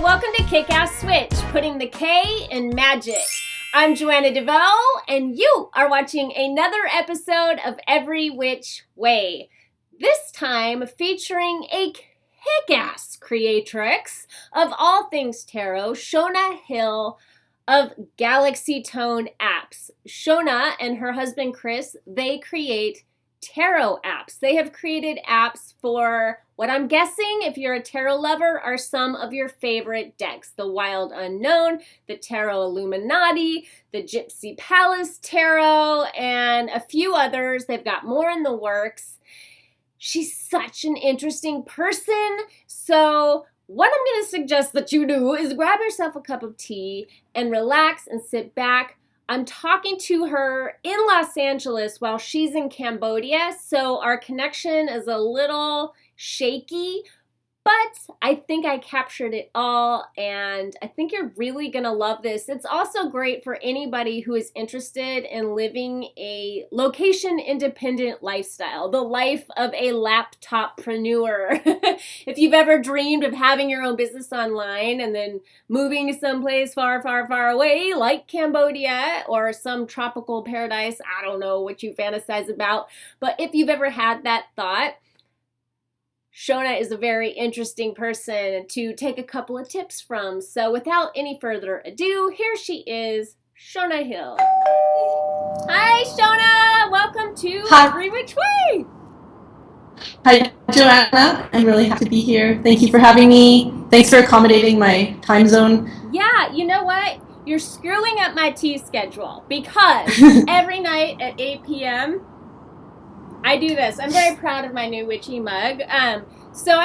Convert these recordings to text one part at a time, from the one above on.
welcome to Kickass Switch, putting the K in magic. I'm Joanna DeVoe, and you are watching another episode of Every Which Way. This time featuring a kick-ass creatrix of all things tarot, Shonna Hill of Galaxy Tone Apps. Shonna and her husband Chris, they create tarot apps. They have created apps for what I'm guessing, if you're a tarot lover, are some of your favorite decks. The Wild Unknown, the Tarot Illuminati, the Gypsy Palace Tarot, and a few others. They've got more in the works. She's such an interesting person. So what I'm going to suggest that you do is grab yourself a cup of tea and relax and sit back. I'm talking to her in Los Angeles while she's in Cambodia, so our connection is a little shaky, but I think I captured it all, and I think you're really gonna love this. It's also great for anybody who is interested in living a location-independent lifestyle, the life of a laptoppreneur. If you've ever dreamed of having your own business online and then moving someplace far, far, far away, like Cambodia or some tropical paradise, I don't know what you fantasize about, but if you've ever had that thought, Shonna is a very interesting person to take a couple of tips from. So without any further ado, here she is, Shonna Hill. Hi, Shonna. Welcome to Every Which Way. Hi, Joanna. I'm really happy to be here. Thank you for having me. Thanks for accommodating my time zone. Yeah, you know what? You're screwing up my tea schedule because every night at 8 p.m., I do this. I'm very proud of my new witchy mug. So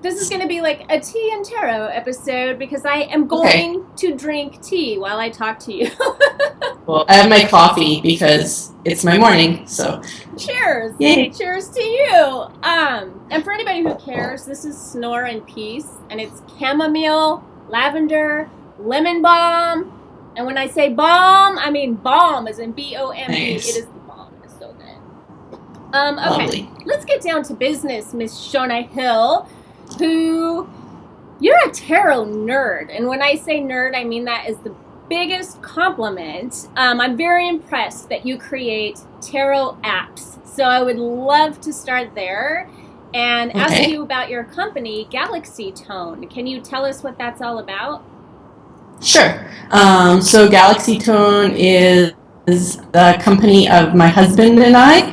this is gonna be like a tea and tarot episode because I am going to drink tea while I talk to you. Well, I have my coffee because it's my morning, so. Cheers. Yay. Cheers to you. And for anybody who cares, this is Snore and Peace, and it's chamomile, lavender, lemon balm. And when I say balm, I mean balm as in B-O-M-B. Nice. It is okay, Lovely. Let's get down to business, Miss Shonna Hill, who, you're a tarot nerd. And when I say nerd, I mean that is the biggest compliment. I'm very impressed that you create tarot apps. So I would love to start there and ask you about your company, Galaxy Tone. Can you tell us what that's all about? Sure. So Galaxy Tone is the company of my husband and I.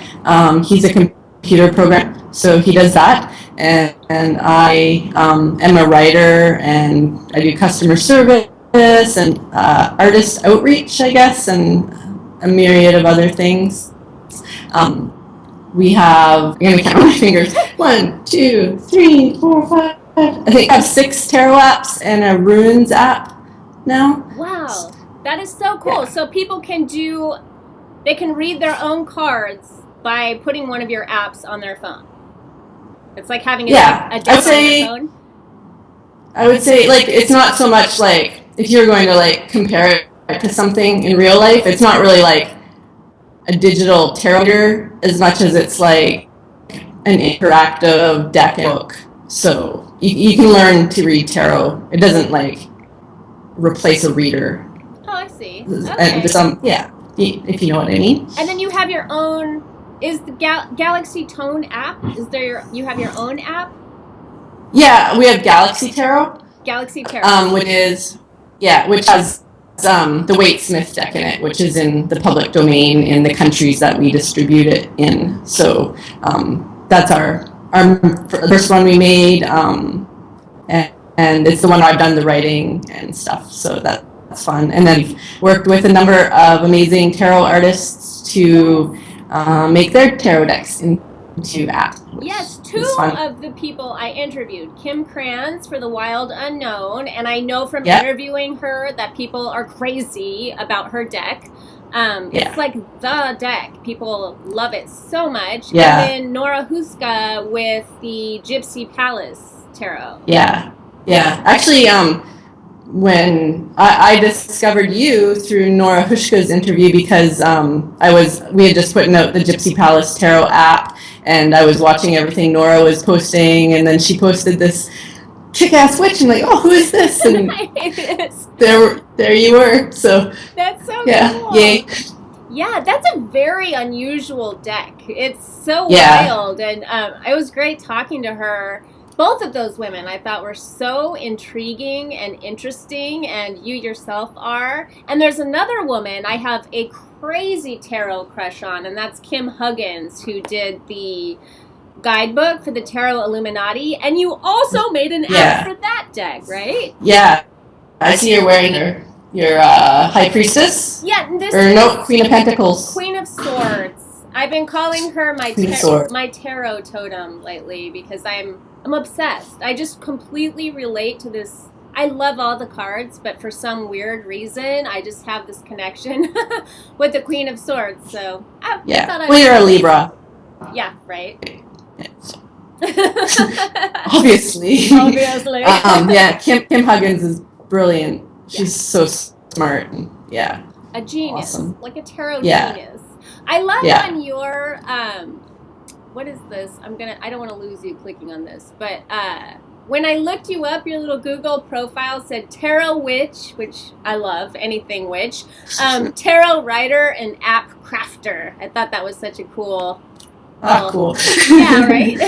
He's a computer programmer, so he does that, and I am a writer, and I do customer service and artist outreach, I guess, and a myriad of other things. We have, I'm gonna count my fingers, 1, 2, 3, 4, 5, I think I have 6 tarot apps and a runes app now. Wow, that is so cool. Yeah. So people they can read their own cards by putting one of your apps on their phone. It's like having a deck on your phone. I would say, like, it's not so much like, if you're going to, like, compare it to something in real life, it's not really like a digital tarot reader as much as it's like an interactive deck and book. So you can learn to read tarot. It doesn't, like, replace a reader. Oh, I see. Okay. If you know what I mean. And then you have your own. Is the Galaxy Tone app? You have your own app? Yeah, we have Galaxy Tarot. Galaxy Tarot. Which has the WiTCH deck in it, which is in the public domain in the countries that we distribute it in. So that's our first one we made, and it's the one I've done the writing and stuff. So that's fun. And then worked with a number of amazing tarot artists to make their tarot decks into apps. Yes, 2 of the people I interviewed, Kim Krans for the Wild Unknown, and I know from interviewing her that people are crazy about her deck. It's like the deck. People love it so much. Yeah. And then Nora Huszka with the Gypsy Palace Tarot. Yeah. Actually, when I discovered you through Nora Huszka's interview because we had just put out the Gypsy Palace Tarot app, and I was watching everything Nora was posting, and then she posted this kick-ass witch, and like, oh, who is this? And Nice. there you were. So That's so cool. Yay. Yeah, that's a very unusual deck. It's so Yeah. wild, and it was great talking to her. Both of those women I thought were so intriguing and interesting, and you yourself are. And there's another woman I have a crazy tarot crush on, and that's Kim Huggins, who did the guidebook for the Tarot Illuminati, and you also made an app for that deck, right? Yeah. I see you're wearing your High Priestess. Yeah, Queen of Pentacles. Queen of Swords. I've been calling her my tarot totem lately because I'm obsessed. I just completely relate to this. I love all the cards, but for some weird reason, I just have this connection with the Queen of Swords. So I thought you're a Libra. Yeah, right. Obviously. Obviously. Kim Huggins is brilliant. She's so smart. And, a genius. Awesome. Like a tarot genius. I love on your what is this? I don't want to lose you clicking on this, but when I looked you up, your little Google profile said tarot witch, which I love, anything witch, tarot writer and app crafter. I thought that was such a cool. Cool. Yeah, right.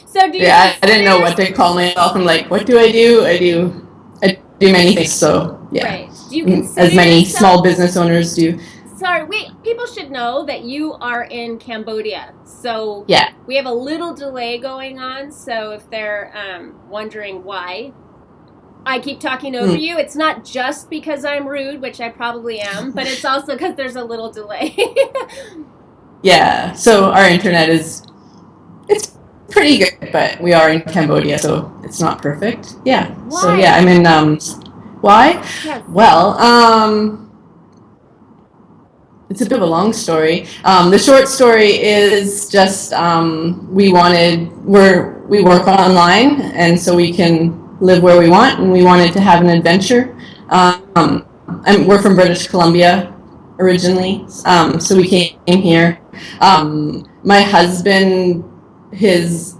So do you? Yeah, I didn't know what to call myself. I'm like, what do? I do many things. So yeah, right. Do you consider as many yourself... small business owners do. Sorry, people should know that you are in Cambodia. So we have a little delay going on. So if they're wondering why I keep talking over you, it's not just because I'm rude, which I probably am, but it's also because there's a little delay. Yeah, so our internet it's pretty good, but we are in Cambodia, so it's not perfect. Yeah. Why? So yeah, I'm in why? Yes. Well, it's a bit of a long story. The short story is just we work online, and so we can live where we want, and we wanted to have an adventure. We're from British Columbia originally, so we came here. My husband, his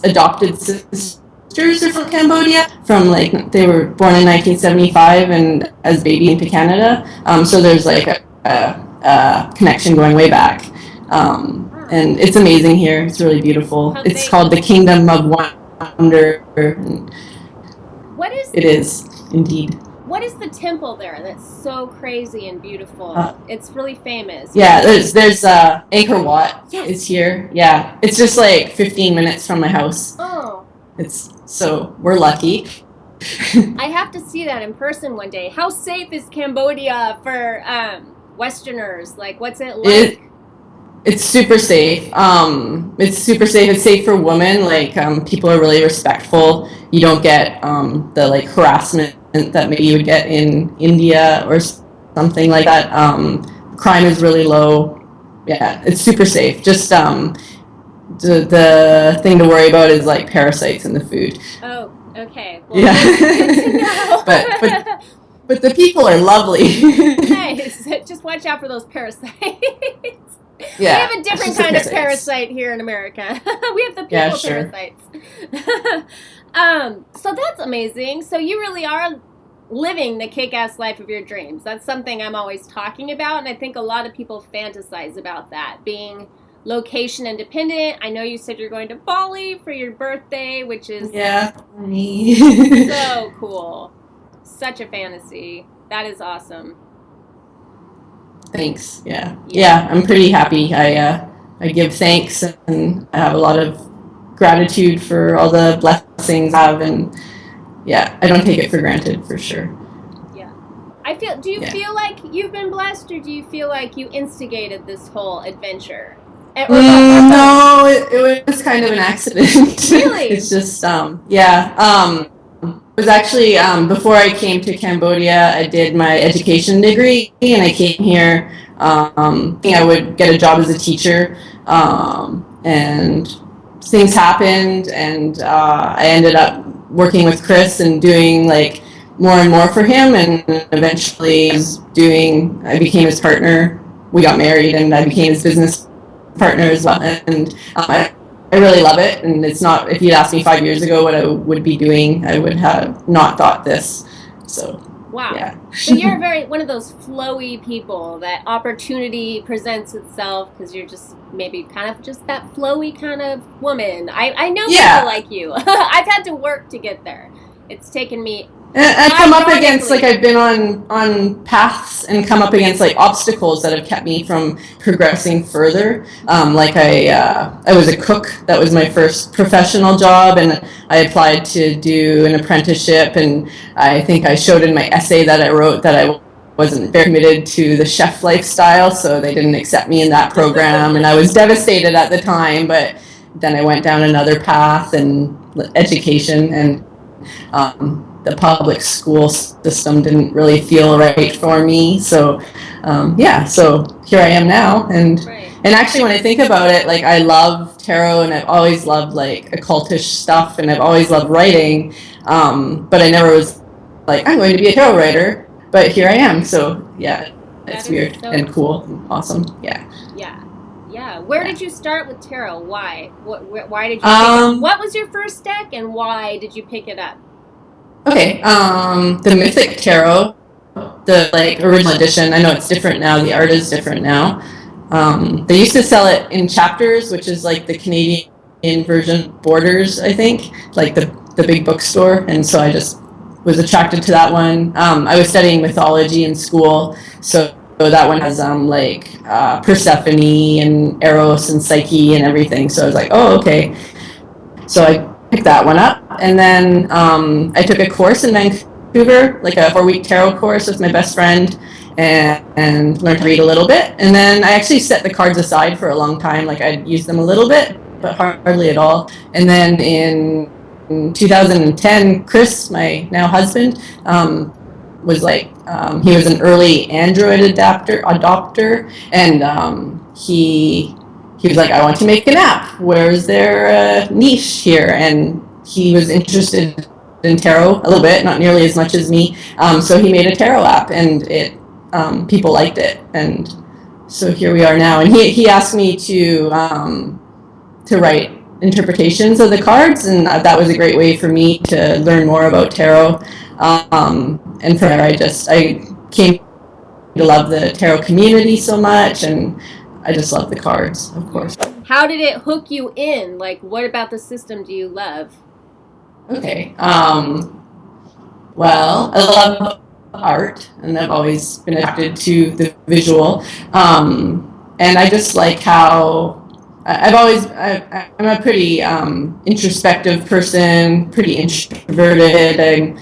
adopted sisters are from Cambodia. They were born in 1975 and as baby into Canada. So there's like a connection going way back. And it's amazing here. It's really beautiful. It's called the Kingdom of Wonder. It is indeed. What is the temple there that's so crazy and beautiful? It's really famous. Yeah, there's Angkor Wat. Yes. Is here. Yeah, it's just like 15 minutes from my house. Oh. So we're lucky. I have to see that in person one day. How safe is Cambodia for Westerners? Like, what's it like? It's super safe. It's super safe. It's safe for women. Like, people are really respectful. You don't get the like harassment that maybe you would get in India or something like that. Crime is really low. Yeah, it's super safe. Just the thing to worry about is like parasites in the food. Oh, okay. Well, yeah. but the people are lovely. Nice. Just watch out for those parasites. Yeah. We have a different kind of parasite here in America. We have the people parasites. So that's amazing. So you really are living the kick-ass life of your dreams. That's something I'm always talking about, and I think a lot of people fantasize about that, being location independent. I know you said you're going to Bali for your birthday, which is so cool. Such a fantasy. That is awesome. Thanks. Yeah, I'm pretty happy. I give thanks, and I have a lot of gratitude for all the blessings I have, and I don't take it for granted, for sure. Yeah. Do you feel like you've been blessed, or do you feel like you instigated this whole adventure? No, it was kind of an accident. Really? It's just, it was actually, before I came to Cambodia, I did my education degree, and I came here, thinking I would get a job as a teacher, and things happened, and I ended up working with Chris and doing like more and more for him, and eventually I became his partner. We got married, and I became his business partner as well, and I I really love it, and it's not, if you'd asked me 5 years ago what I would be doing, I would have not thought this. So, wow. Yeah. So you're one of those flowy people that opportunity presents itself because you're just maybe kind of just that flowy kind of woman. I know people like you. I've had to work to get there. It's taken me. And I come up against, like, I've been on paths and come up against, like, obstacles that have kept me from progressing further. Like, I was a cook. That was my first professional job, and I applied to do an apprenticeship, and I think I showed in my essay that I wrote that I wasn't very committed to the chef lifestyle, so they didn't accept me in that program, and I was devastated at the time, but then I went down another path in education, and the public school system didn't really feel right for me. So, so here I am now. And actually, when I think about it, like, I love tarot, and I've always loved, like, occultish stuff, and I've always loved writing. But I never was like, I'm going to be a tarot writer. But here I am. So, yeah, it's weird and cool and awesome. Yeah. Yeah. Where did you start with tarot? Why? Why did you pick it up? What was your first deck, and why did you pick it up? Okay, the Mythic Tarot, the, like, original edition. I know it's different now. The art is different now. They used to sell it in chapters, which is like the Canadian version of Borders, I think, like the big bookstore. And so I just was attracted to that one. I was studying mythology in school, so that one has Persephone and Eros and Psyche and everything. So I was like, oh, okay. So I picked that one up, and then I took a course in Vancouver, like a 4-week tarot course with my best friend, and learned to read a little bit. And then I actually set the cards aside for a long time. Like, I'd use them a little bit, but hardly at all. And then in 2010, Chris, my now husband, was like, he was an early Android adopter, and he was like, I want to make an app. Where's there a niche here? And he was interested in tarot a little bit, not nearly as much as me. So he made a tarot app, and people liked it. And so here we are now. And he asked me to write interpretations of the cards, and that was a great way for me to learn more about tarot. And from there, I came to love the tarot community so much, and I just love the cards, of course. How did it hook you in? Like, what about the system do you love? Okay. Well, I love art, and I've always been attracted to the visual. And I just like how I'm a pretty introspective person, pretty introverted.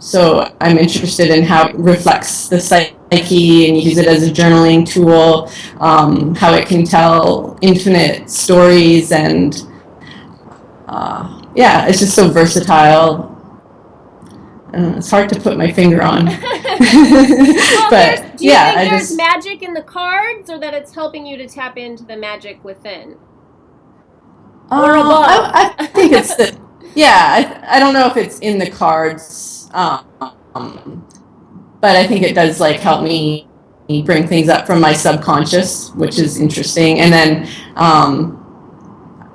So I'm interested in how it reflects the psyche and use it as a journaling tool, how it can tell infinite stories, and it's just so versatile. It's hard to put my finger on. Well, but do you think there's magic in the cards, or that it's helping you to tap into the magic within? Or above? I think it's I don't know if it's in the cards, but I think it does, like, help me bring things up from my subconscious, which is interesting. And then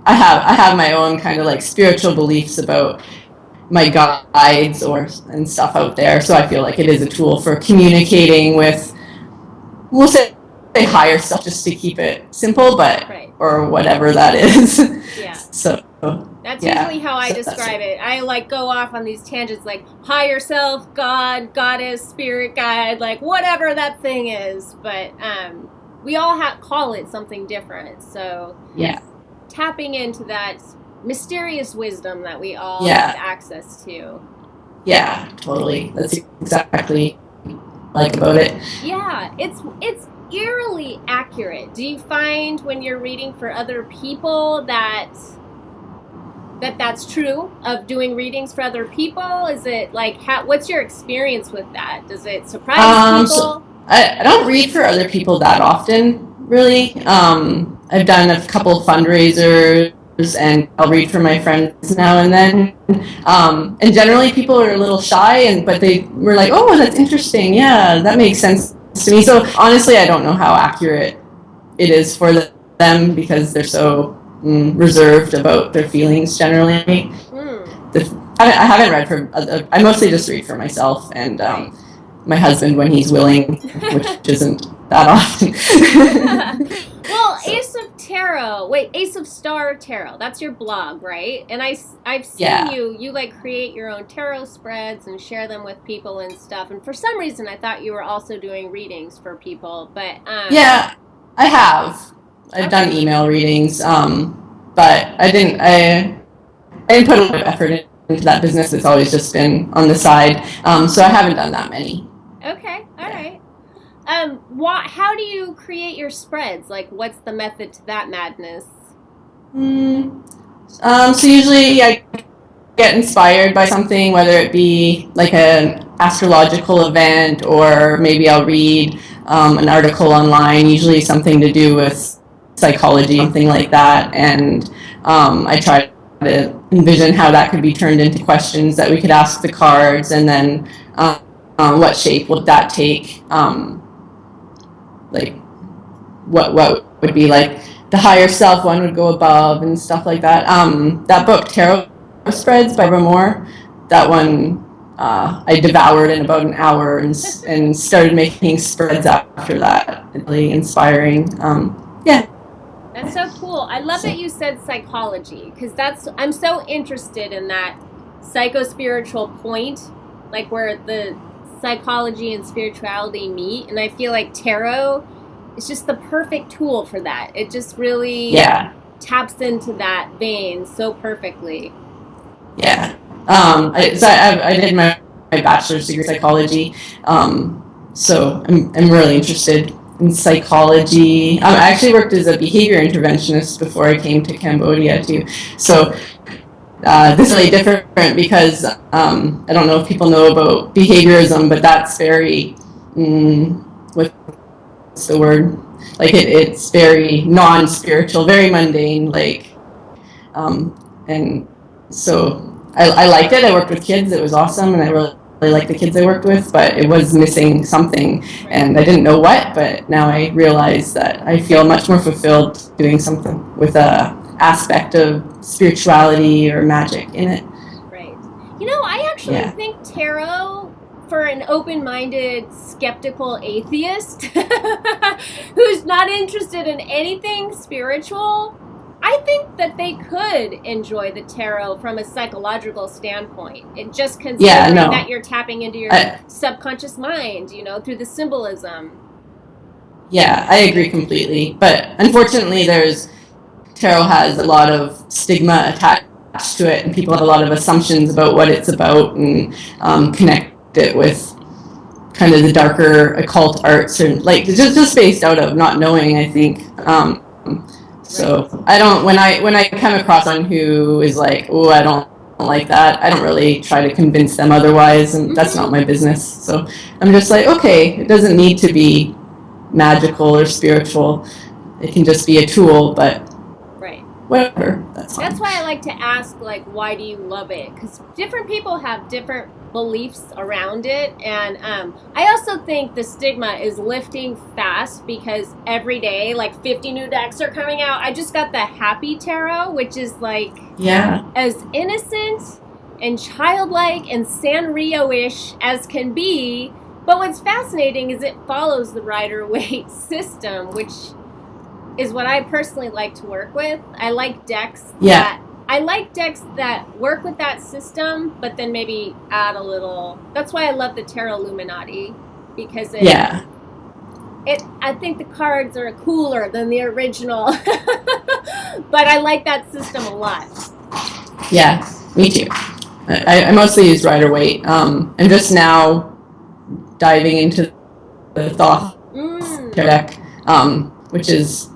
I have my own kind of, like, spiritual beliefs about my guides and stuff out there. So I feel like it is a tool for communicating with, we'll say higher stuff, just to keep it simple, but or whatever that is. Yeah. So that's usually how I describe it. I, like, go off on these tangents, like higher self, God, goddess, spirit guide, like whatever that thing is. But we all call it something different. So tapping into that mysterious wisdom that we all have access to. Yeah, totally. That's exactly like about it. Yeah, it's eerily accurate. Do you find when you're reading for other people that's true of doing readings for other people? Is it like, what's your experience with that? Does it surprise people? So I don't read for other people that often, really. I've done a couple of fundraisers, and I'll read for my friends now and then. And generally people are a little shy, but they were like, oh, that's interesting. Yeah, that makes sense to me. So honestly, I don't know how accurate it is for them, because they're so reserved about their feelings generally. I haven't read for I mostly just read for myself and my husband when he's willing, which isn't that often. Well, Ace of Star Tarot, that's your blog, right? And I've seen you like create your own tarot spreads and share them with people and stuff. And for some reason, I thought you were also doing readings for people, but yeah, I have. I've done email readings, but I didn't put a lot of effort into that business. It's always just been on the side, so I haven't done that many. Okay, all right. How do you create your spreads? Like, what's the method to that madness? So usually I get inspired by something, whether it be like an astrological event, or maybe I'll read an article online, usually something to do with psychology, something like that, and I try to envision how that could be turned into questions that we could ask the cards, and then what shape would that take? Like what would be like the higher self one would go above and stuff like that. That book Tarot Spreads by Moore, that one I devoured in about an hour and started making spreads after that. Really inspiring. That's so cool. I love that you said psychology, because I'm so interested in that psycho-spiritual point, like where the psychology and spirituality meet, and I feel like tarot is just the perfect tool for that. It just really taps into that vein so perfectly. Yeah. I did my bachelor's degree in psychology, so I'm really interested in psychology. I actually worked as a behavior interventionist before I came to Cambodia too. So this is really different because I don't know if people know about behaviorism, but that's very what's the word? Like it's very non-spiritual, very mundane. Like, and so I liked it. I worked with kids. It was awesome, and I really liked the kids I worked with, but it was missing something, and I didn't know what, but now I realize that I feel much more fulfilled doing something with a aspect of spirituality or magic in it. Right. I actually think tarot, for an open-minded, skeptical atheist who's not interested in anything spiritual, I think that they could enjoy the tarot from a psychological standpoint. It just considering that you're tapping into your subconscious mind, through the symbolism. Yeah, I agree completely. But unfortunately, tarot has a lot of stigma attached to it, and people have a lot of assumptions about what it's about, and connect it with kind of the darker occult arts, or like just based out of not knowing, I think. So I don't, when I come across someone who is like, oh, I don't like that, I don't really try to convince them otherwise, and that's not my business. So I'm just like, okay, it doesn't need to be magical or spiritual. It can just be a tool, but whatever. That's why I like to ask, like, why do you love it? Because different people have different beliefs around it, and I also think the stigma is lifting fast, because every day, like, 50 new decks are coming out. I just got the Happy Tarot, which is like as innocent and childlike and Sanrio-ish as can be, but what's fascinating is it follows the Rider-Waite system, which is what I personally like to work with. I like decks that work with that system, but then maybe add a little. That's why I love the Tarot Illuminati, because I think the cards are cooler than the original. But I like that system a lot. Yeah, me too. I mostly use Rider-Waite. I'm just now diving into the Thoth deck, which is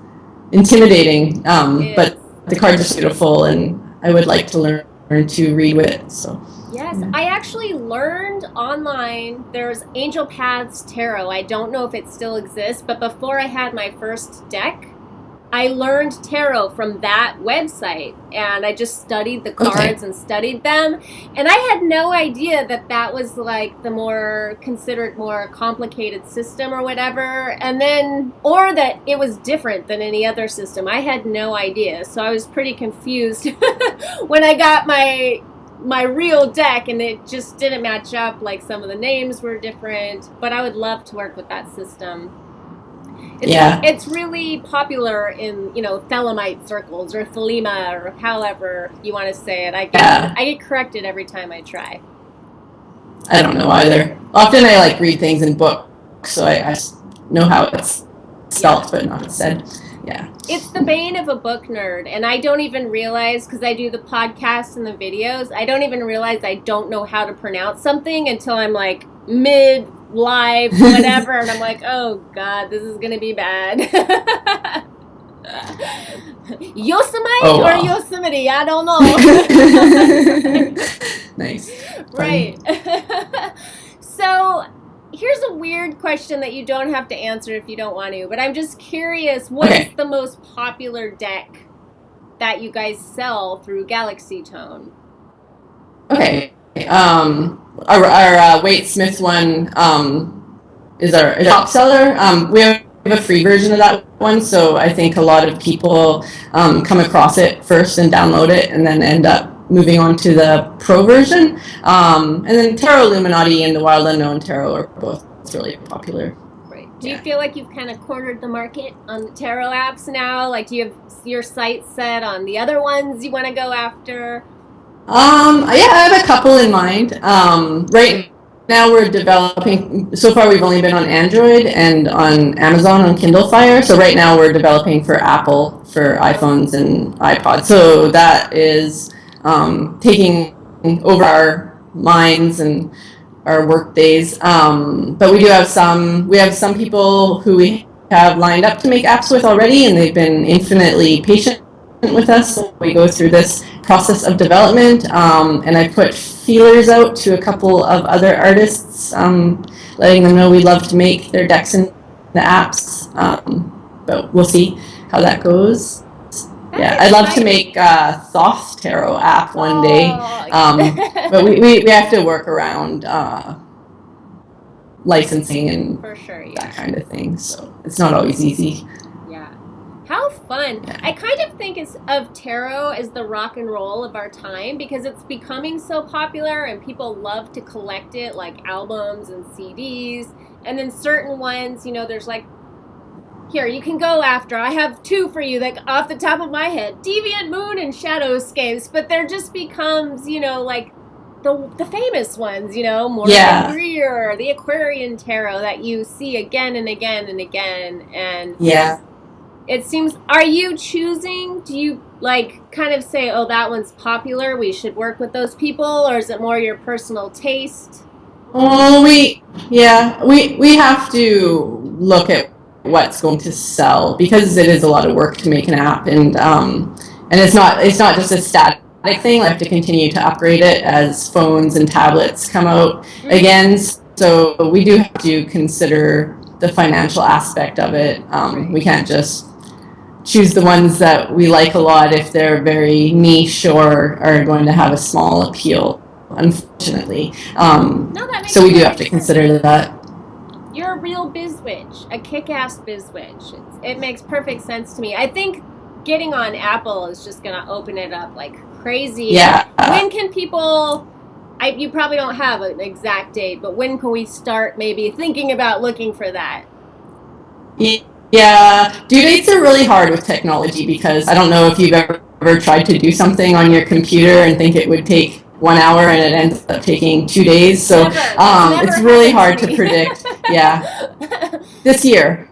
intimidating, but the cards are beautiful, and I would like to learn to read with it. So yes, I actually learned online. There's Angel Paths Tarot. I don't know if it still exists, but before I had my first deck, I learned tarot from that website, and I just studied the cards and studied them, and I had no idea that that was like the more considered more complicated system or whatever, and then, or that it was different than any other system. I had no idea, so I was pretty confused when I got my real deck, and it just didn't match up. Like, some of the names were different, but I would love to work with that system. It's really popular in, Thelemite circles or Thelema or however you want to say it. I get corrected every time I try. I don't know either. Often I read things in books, so I know how it's spelled but not said. Yeah. It's the bane of a book nerd, and I don't even realize, because I do the podcasts and the videos, I don't even realize I don't know how to pronounce something until I'm like mid-live, whatever, and I'm like, oh God, this is going to be bad. Yosemite or Yosemite, I don't know. Nice. Right. So, here's a weird question that you don't have to answer if you don't want to, but I'm just curious, what is the most popular deck that you guys sell through Galaxy Tone? Okay. Our Wade Smith one is our top seller. We have a free version of that one, so I think a lot of people come across it first and download it and then end up moving on to the pro version. And then Tarot Illuminati and the Wild Unknown Tarot are both really popular. Right. Do you feel like you've kind of cornered the market on the tarot apps now? Like, do you have your sights set on the other ones you want to go after? I have a couple in mind. Right now we're developing, so far we've only been on Android and on Amazon on Kindle Fire. So right now we're developing for Apple, for iPhones and iPods. So that is taking over our minds and our work days. But we have some people who we have lined up to make apps with already, and they've been infinitely patient with us. So we go through this process of development, and I put feelers out to a couple of other artists, letting them know we'd love to make their decks and the apps, but we'll see how that goes. I'd love to make a Thoth Tarot app one day, but we have to work around licensing and that kind of thing, so it's not always easy. How fun. I kind of think of tarot as the rock and roll of our time, because it's becoming so popular and people love to collect it, like albums and CDs. And then certain ones, there's like, here, you can go after. I have two for you, like off the top of my head. Deviant Moon and Shadowscapes. But there just becomes, like the famous ones, Morgan Greer, the Aquarian Tarot that you see again and again and again. And it seems, are you choosing, do you kind of say, oh, that one's popular, we should work with those people, or is it more your personal taste? Oh, we have to look at what's going to sell, because it is a lot of work to make an app, and it's not just a static thing. I have to continue to upgrade it as phones and tablets come out again. So we do have to consider the financial aspect of it. We can't just choose the ones that we like a lot if they're very niche or are going to have a small appeal, unfortunately. So we do have to consider that. You're a real bizwitch, a kick-ass bizwitch. It makes perfect sense to me. I think getting on Apple is just going to open it up like crazy. Yeah. When can people... you probably don't have an exact date, but when can we start maybe thinking about looking for that? Yeah, due dates are really hard with technology, because I don't know if you've ever tried to do something on your computer and think it would take 1 hour and it ends up taking 2 days. So it's really hard to predict. This year.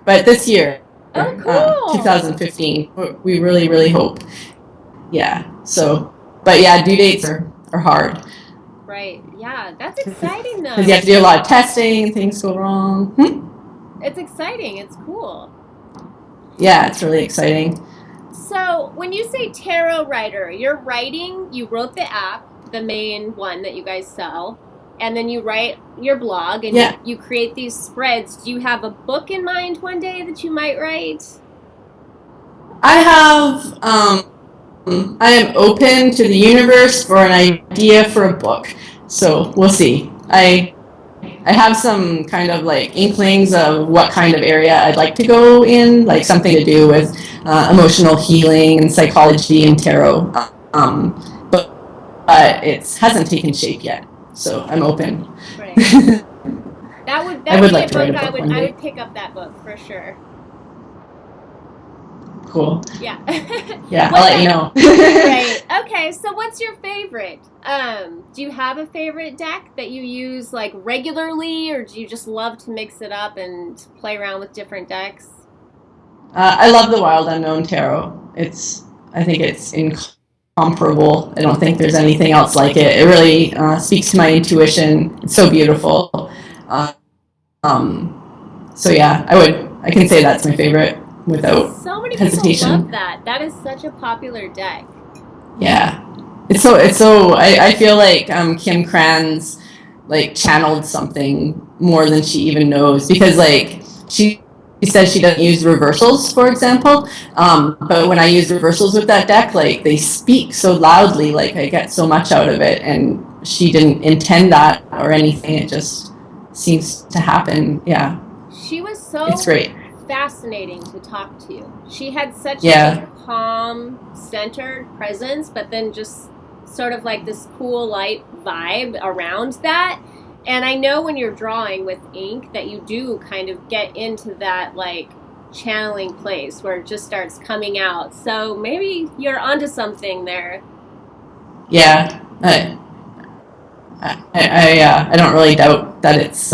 Oh, cool. 2015. We really, really hope. But due dates are hard. Right. Yeah, that's exciting though. Because you have to do a lot of testing and things go wrong. It's exciting. It's cool. Yeah, it's really exciting. So when you say tarot writer, you wrote the app, the main one that you guys sell, and then you write your blog, and you create these spreads. Do you have a book in mind one day that you might write? I have, I am open to the universe for an idea for a book. So we'll see. I have some kind of like inklings of what kind of area I'd like to go in, like something to do with emotional healing and psychology and tarot. But it hasn't taken shape yet, so I'm open. Right. I would would be like a to write a book book one I day. would pick up that book for sure. Cool. Yeah. Yeah, I'll let you know. Right. Okay, so what's your favorite? Do you have a favorite deck that you use like regularly, or do you just love to mix it up and play around with different decks? I love the Wild Unknown Tarot. I think it's incomparable. I don't think there's anything else like it. It really speaks to my intuition. It's so beautiful. So yeah, I can say that's my favorite without So many hesitation. people love that. That is such a popular deck. Yeah. It's so I feel like Kim Krans like channeled something more than she even knows, because like she says she doesn't use reversals, for example, but when I use reversals with that deck, like they speak so loudly, like I get so much out of it, and she didn't intend that or anything. It just seems to happen. Yeah. She was so It's great. Fascinating to talk to. She had such Yeah. a calm, centered presence, but then just sort of like this cool light vibe around that. And I know when you're drawing with ink that you do kind of get into that like channeling place where it just starts coming out. So maybe you're onto something there. Yeah. I don't really doubt that it's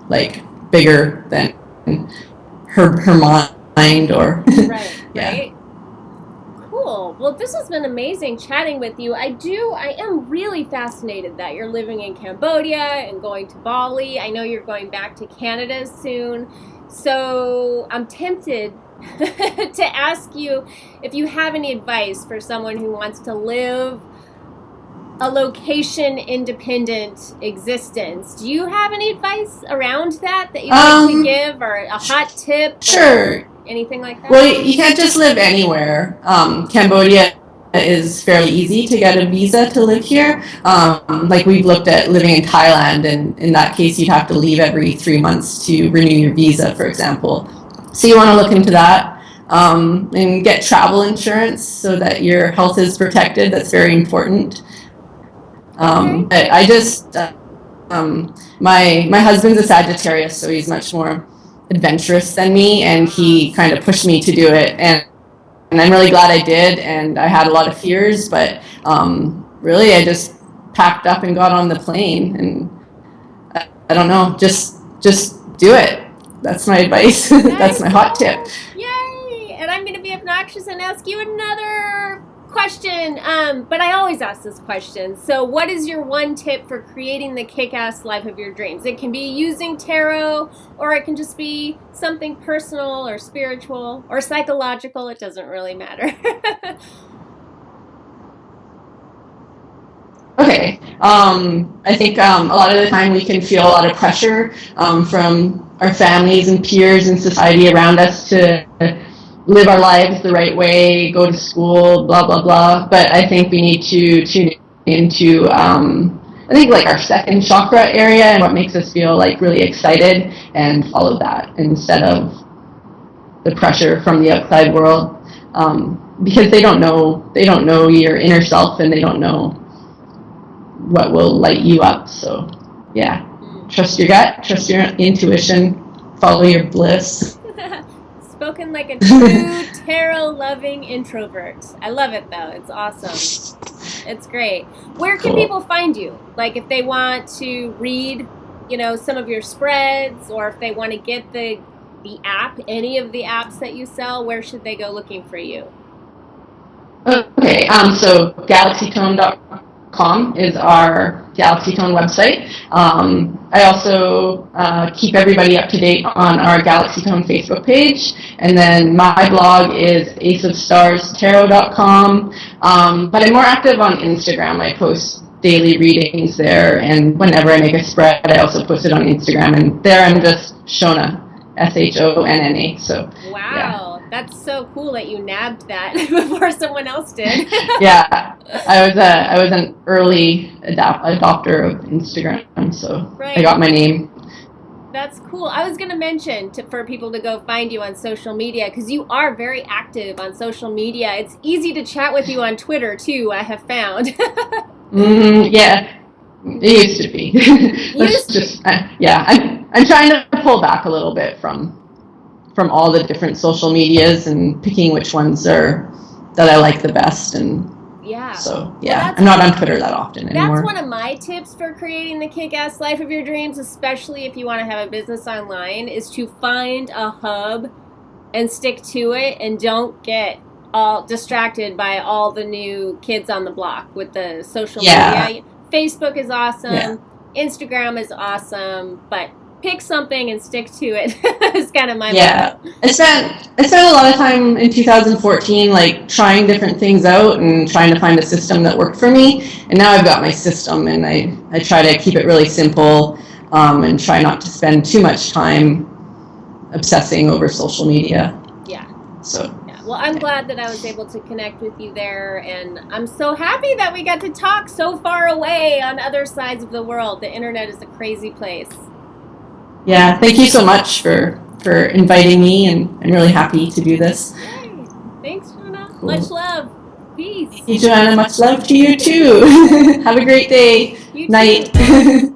like bigger than her mind or Right, yeah. right. Cool. Well, this has been amazing chatting with you. I am really fascinated that you're living in Cambodia and going to Bali. I know you're going back to Canada soon. So I'm tempted to ask you if you have any advice for someone who wants to live a location-independent existence. Do you have any advice around that you'd like to give, or a hot tip? Sure. Anything like that? Well, you can't just live anywhere. Cambodia is fairly easy to get a visa to live here. Like we've looked at living in Thailand, and in that case, you'd have to leave every 3 months to renew your visa, for example. So you want to look into that. And get travel insurance so that your health is protected. That's very important. But I just, my husband's a Sagittarius, so he's much more adventurous than me, and he kind of pushed me to do it, and I'm really glad I did. And I had a lot of fears, but really I just packed up and got on the plane, and I don't know, just do it. That's my advice. That's my hot tip. Yay! And I'm going to be obnoxious and ask you another question, but I always ask this question. So what is your one tip for creating the kick-ass life of your dreams? It can be using tarot, or it can just be something personal or spiritual or psychological. It doesn't really matter. Okay. I think a lot of the time we can feel a lot of pressure from our families and peers and society around us to live our lives the right way, go to school, blah, blah, blah. But I think we need to tune into, I think, like our second chakra area and what makes us feel like really excited, and follow that instead of the pressure from the outside world. Because they don't know your inner self, and they don't know what will light you up. So yeah, trust your gut, trust your intuition, follow your bliss. Spoken like a true tarot-loving introvert. I love it, though. It's awesome. It's great. Where can people find you? Like, if they want to read, some of your spreads, or if they want to get the app, any of the apps that you sell, where should they go looking for you? Okay, so galaxytone.com is our Galaxytone website. I also keep everybody up to date on our Galaxytone Facebook page, and then my blog is aceofstarstarot.com, but I'm more active on Instagram. I post daily readings there, and whenever I make a spread, I also post it on Instagram, and there I'm just Shonna, Shonna. So wow. Yeah. That's so cool that you nabbed that before someone else did. Yeah, I was an early adopter of Instagram, so Right. I got my name. That's cool. I was going to mention for people to go find you on social media, because you are very active on social media. It's easy to chat with you on Twitter, too, I have found. Yeah, it used to be. I'm trying to pull back a little bit from all the different social medias and picking which ones that I like the best. And yeah. So, yeah, I'm not on Twitter that often anymore. That's one of my tips for creating the kick-ass life of your dreams, especially if you want to have a business online, is to find a hub and stick to it, and don't get all distracted by all the new kids on the block with the social media. Facebook is awesome. Instagram is awesome, but pick something and stick to it. It's kind of my motto. I spent a lot of time in 2014 like trying different things out and trying to find a system that worked for me. And now I've got my system, and I try to keep it really simple, and try not to spend too much time obsessing over social media. Yeah. So. Well, I'm glad that I was able to connect with you there, and I'm so happy that we got to talk so far away on other sides of the world. The internet is a crazy place. Yeah, thank you so much for inviting me, and I'm really happy to do this. Yay. Thanks, Shonna. Cool. Much love. Peace. Thank you, Joanna. Much love to you, too. Have a great day. You Night. too.